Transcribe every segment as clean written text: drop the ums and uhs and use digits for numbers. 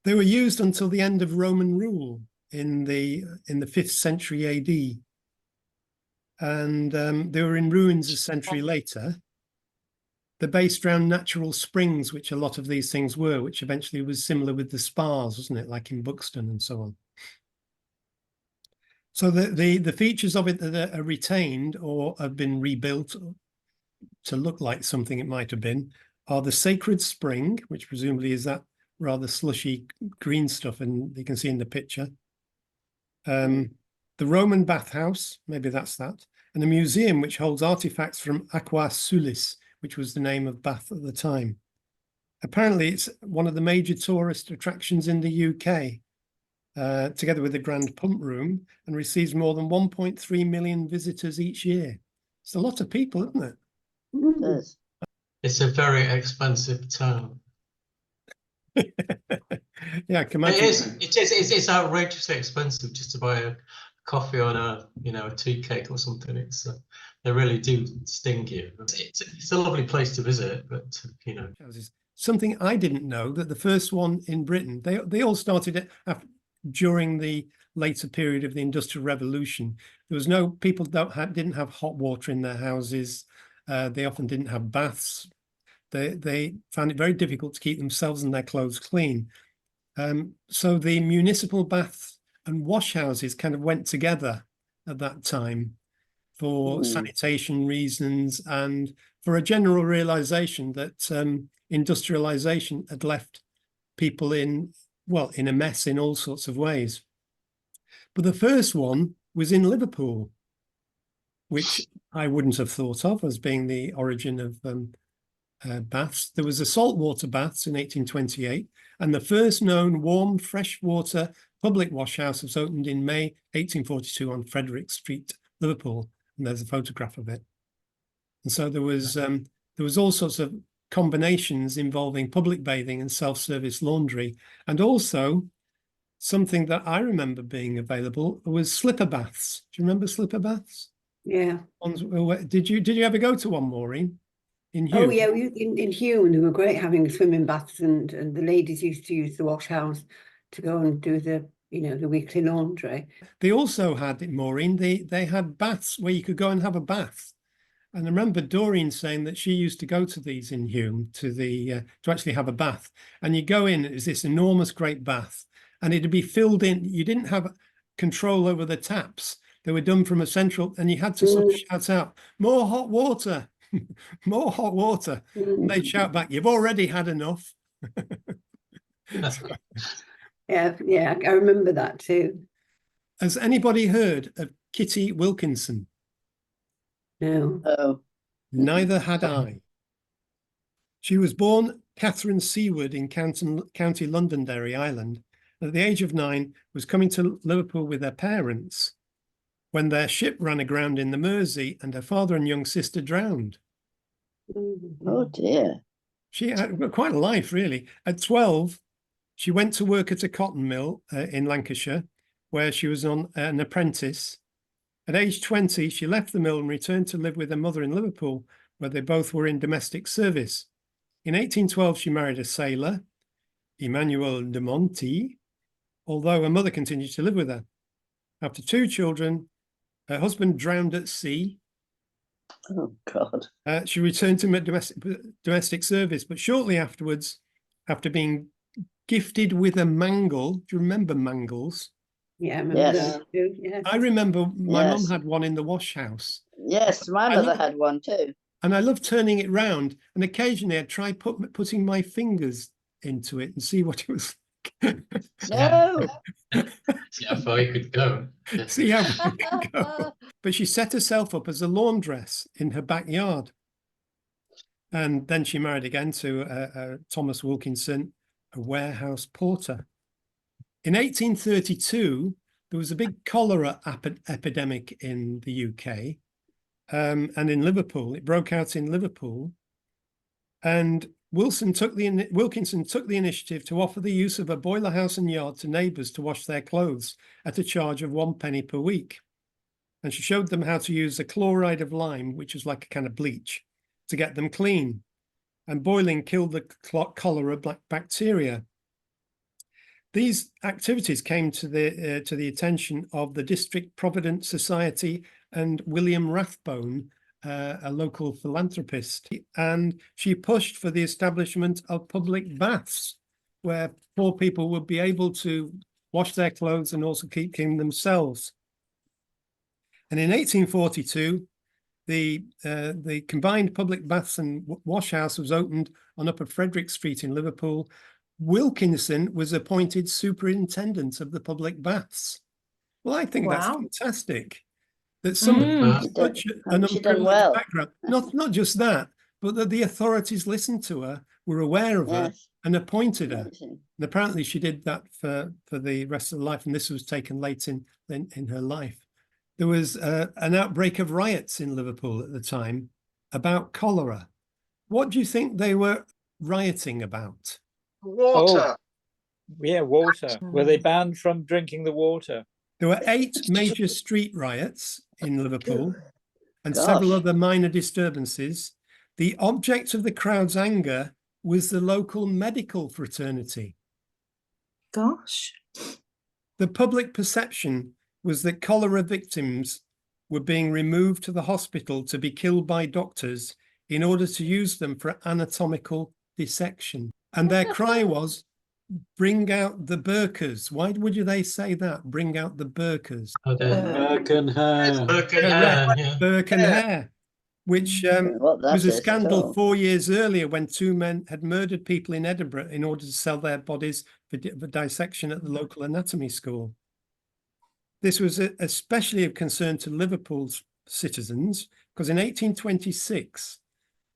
They were used until the end of Roman rule in the 5th century AD. And they were in ruins a century later. They're based around natural springs, which a lot of these things were, which eventually was similar with the spas, wasn't it, like in Buxton and so on. So the features of it that are retained or have been rebuilt to look like something it might have been are the sacred spring, which presumably is that rather slushy green stuff, and you can see in the picture. The Roman bathhouse, maybe that's that, and a museum which holds artifacts from Aqua Sulis, which was the name of Bath at the time. Apparently, it's one of the major tourist attractions in the UK, together with the Grand Pump Room, and receives more than 1.3 million visitors each year. It's a lot of people, isn't it? It is. It's a very expensive town. Yeah, I can imagine. It's outrageously expensive just to buy a coffee on a tea cake or something. They really do sting you. It's a lovely place to visit, but something I didn't know, that the first one in Britain, they all started during the later period of the Industrial Revolution. There was people didn't have hot water in their houses. They often didn't have baths. They found it very difficult to keep themselves and their clothes clean. So the municipal baths and wash houses kind of went together at that time for sanitation reasons and for a general realization that industrialization had left people in a mess in all sorts of ways. But the first one was in Liverpool, which I wouldn't have thought of as being the origin of baths. There was a saltwater baths in 1828, and the first known warm freshwater public wash house was opened in May 1842 on Frederick Street, Liverpool, and there's a photograph of it. And so there was all sorts of combinations involving public bathing and self-service laundry, and also something that I remember being available was slipper baths. Do you remember slipper baths? Yeah. Did you ever go to one, Maureen? In Hume? Oh yeah, in Hume, they were great having swimming baths, and the ladies used to use the wash house to go and do the weekly laundry. They also had, Maureen, they had baths where you could go and have a bath. And I remember Doreen saying that she used to go to these in Hume to actually have a bath. And you go in, it was this enormous great bath, and it'd be filled in. You didn't have control over the taps. They were done from a central, and you had to sort of shout out, "More hot water, more hot water." And they'd shout back, "You've already had enough." Yeah, I remember that too. Has anybody heard of Kitty Wilkinson? No. Oh. Neither had I. She was born Catherine Seward in County Londonderry, Ireland. At the age of 9, was coming to Liverpool with her parents when their ship ran aground in the Mersey and her father and young sister drowned. Oh dear. She had quite a life, really. At 12, she went to work at a cotton mill in Lancashire, where she was an apprentice. At age 20, she left the mill and returned to live with her mother in Liverpool, where they both were in domestic service. In 1812, she married a sailor, Emmanuel de Monti, although her mother continued to live with her. After 2 children, her husband drowned at sea. Oh, God. She returned to domestic service, but shortly afterwards, after being gifted with a mangle, do you remember mangles? Yeah, I remember that too. Yes. I remember my mum had one in the wash house. Yes, my mother had one too. And I loved turning it round, and occasionally I'd try putting my fingers into it and see what it was like. No. See how far you could go. See how far you could go. But she set herself up as a laundress in her backyard. And then she married again to Thomas Wilkinson, a warehouse porter. In 1832, there was a big cholera epidemic in the UK and in Liverpool. It broke out in Liverpool. And Wilkinson took the initiative to offer the use of a boiler house and yard to neighbours to wash their clothes at a charge of 1 penny per week. And she showed them how to use a chloride of lime, which is like a kind of bleach, to get them clean. And boiling killed the cholera bacteria. These activities came to the attention of the District Providence Society and William Rathbone, a local philanthropist, and she pushed for the establishment of public baths where poor people would be able to wash their clothes and also keep clean themselves. And in 1842, the combined public baths and wash house was opened on Upper Frederick Street in Liverpool. Wilkinson was appointed superintendent of the public baths. Well, I think that's fantastic. That somebody with such an unprivileged background, not just that, but that the authorities listened to her, were aware of her, and appointed her. And apparently she did that for the rest of her life, and this was taken late in her life. There was an outbreak of riots in Liverpool at the time about cholera. What do you think they were rioting about? Water. Oh, yeah, water. Were they banned from drinking the water? There were 8 major street riots in Liverpool and several other minor disturbances. The object of the crowd's anger was the local medical fraternity. Gosh. The public perception was that cholera victims were being removed to the hospital to be killed by doctors in order to use them for anatomical dissection. And their cry was, bring out the burkas. Why would they say that? Bring out the burkas. Burke and Hare. Burke and Hare, which was a scandal 4 years earlier when 2 men had murdered people in Edinburgh in order to sell their bodies for dissection at the local anatomy school. This was especially of concern to Liverpool's citizens because in 1826,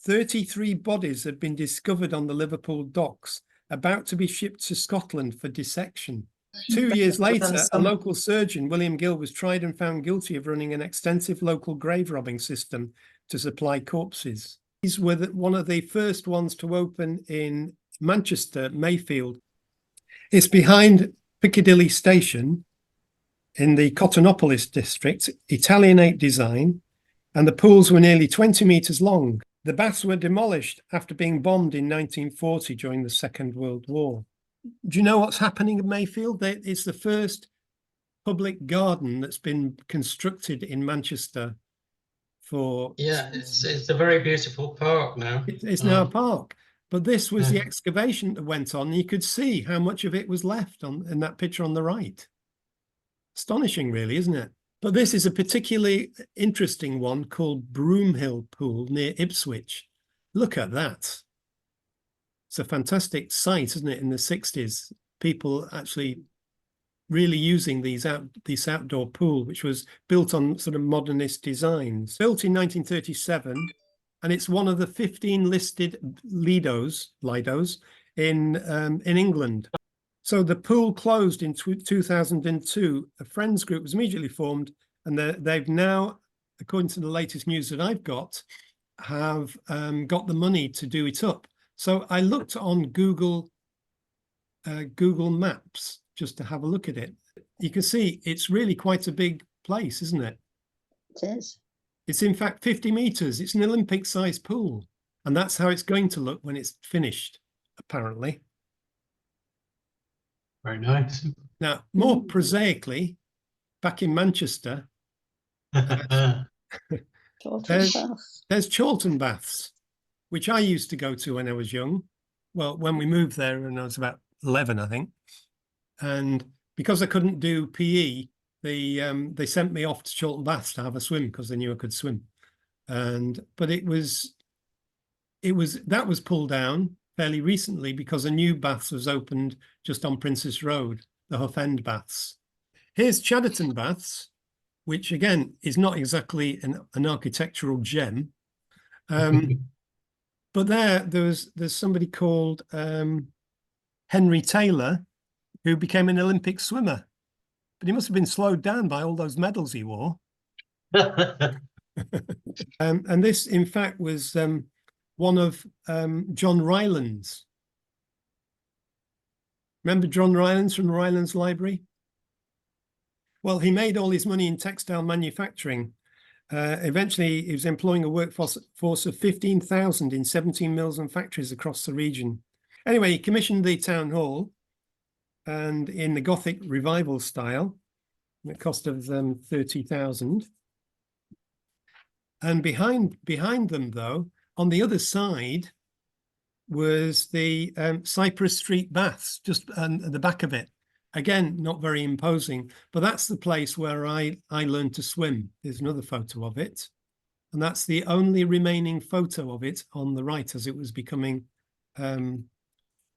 33 bodies had been discovered on the Liverpool docks, about to be shipped to Scotland for dissection. 2 years later, a local surgeon, William Gill, was tried and found guilty of running an extensive local grave robbing system to supply corpses. These were one of the first ones to open in Manchester, Mayfield. It's behind Piccadilly Station in the Cottonopolis district, Italianate design, and the pools were nearly 20 metres long. The baths were demolished after being bombed in 1940 during the Second World War. Do you know what's happening in Mayfield? It's the first public garden that's been constructed in Manchester for... Yeah, it's a very beautiful park now. It's now a park. But this was the excavation that went on. And you could see how much of it was left in that picture on the right. Astonishing, really, isn't it? But this is a particularly interesting one called Broomhill Pool near Ipswich. Look at that. It's a fantastic site, isn't it, in the 60s? People actually really using this outdoor pool, which was built on sort of modernist designs. Built in 1937, and it's one of the 15 listed Lidos in England. So the pool closed in 2002. A friends group was immediately formed, and they've now, according to the latest news that I've got, have got the money to do it up. So I looked on Google Maps just to have a look at it. You can see it's really quite a big place, isn't it? It is. It's in fact 50 meters. It's an Olympic-sized pool, and that's how it's going to look when it's finished, apparently. Very nice. Now, more prosaically, back in Manchester, there's Chorlton Baths, which I used to go to when I was young. Well, when we moved there when I was about 11, I think. And because I couldn't do PE, they sent me off to Chorlton Baths to have a swim because they knew I could swim. But that was pulled down fairly recently because a new baths was opened just on Princess Road, the Hough End Baths. Here's Chadderton Baths, which again is not exactly an architectural gem. But there's somebody called Henry Taylor, who became an Olympic swimmer. But he must have been slowed down by all those medals he wore. And this, in fact, was one of John Rylands. Remember John Rylands from the Rylands Library? Well, he made all his money in textile manufacturing. Eventually, he was employing a workforce of 15,000 in 17 mills and factories across the region. Anyway, he commissioned the town hall, and in the Gothic revival style, at cost of 30,000. And behind them, though, on the other side, was the Cypress Street Baths, just at the back of it. Again, not very imposing, but that's the place where I learned to swim. There's another photo of it. And that's the only remaining photo of it on the right, as it was becoming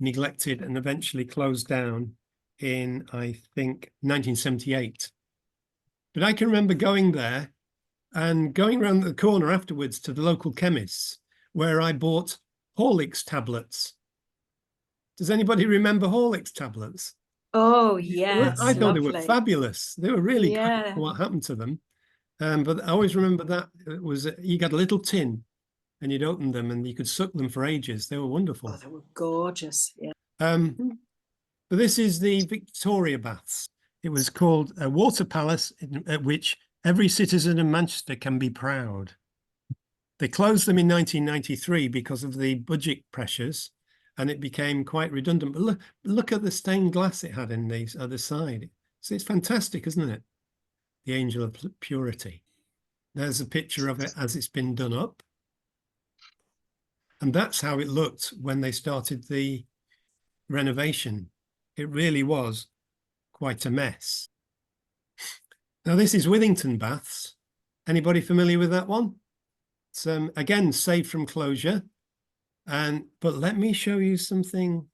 neglected and eventually closed down in, I think, 1978. But I can remember going there and going around the corner afterwards to the local chemists, where I bought Horlicks tablets. Does anybody remember Horlicks tablets? Oh, yes. I thought they were lovely. fabulous. They were really great Yeah. for what happened to them. But I always remember that it was you got a little tin and you'd open them and you could suck them for ages. They were wonderful. Oh, they were gorgeous. Yeah. But this is the Victoria Baths. It was called a water palace at which every citizen of Manchester can be proud. They closed them in 1993 because of the budget pressures, and it became quite redundant. But look at the stained glass it had in the other side. So it's fantastic, isn't it? The Angel of Purity. There's a picture of it as it's been done up. And that's how it looked when they started the renovation. It really was quite a mess. Now, this is Withington Baths. Anybody familiar with that one? It's again saved from closure. But let me show you something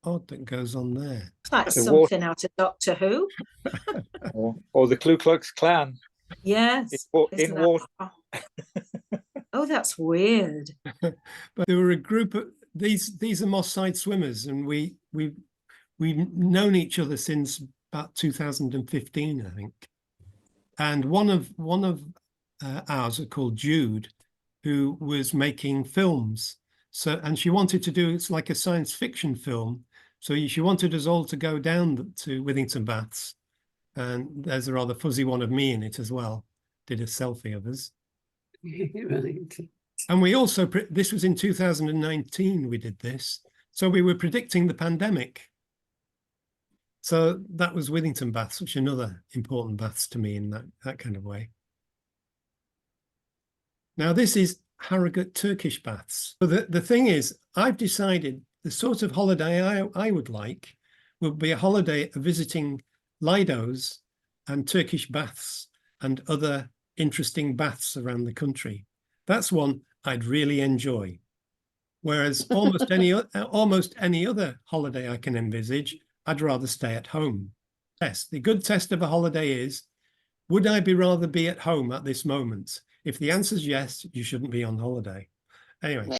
odd that goes on there. Like The something out of Doctor Who. or the Ku Klux Klan Yes. in isn't that- water. Oh, that's weird. But there were a group of these are Moss Side swimmers, and we've known each other since about 2015, I think. And one of ours, called Jude, who was making films. And she wanted to do, it's like a science fiction film. So she wanted us all to go down to Withington Baths. And there's a rather fuzzy one of me in it as well. Did a selfie of us. Right. And we also, this was in 2019 we did this. So we were predicting the pandemic. So that was Withington Baths, which are another important baths to me in that kind of way. Now this is Harrogate Turkish Baths. So the thing is, I've decided the sort of holiday I would like would be a holiday of visiting Lidos and Turkish baths and other interesting baths around the country. That's one I'd really enjoy. Whereas almost any other holiday I can envisage, I'd rather stay at home. Yes, the good test of a holiday is, would I rather be at home at this moment? If the answer is yes, you shouldn't be on holiday. Anyway.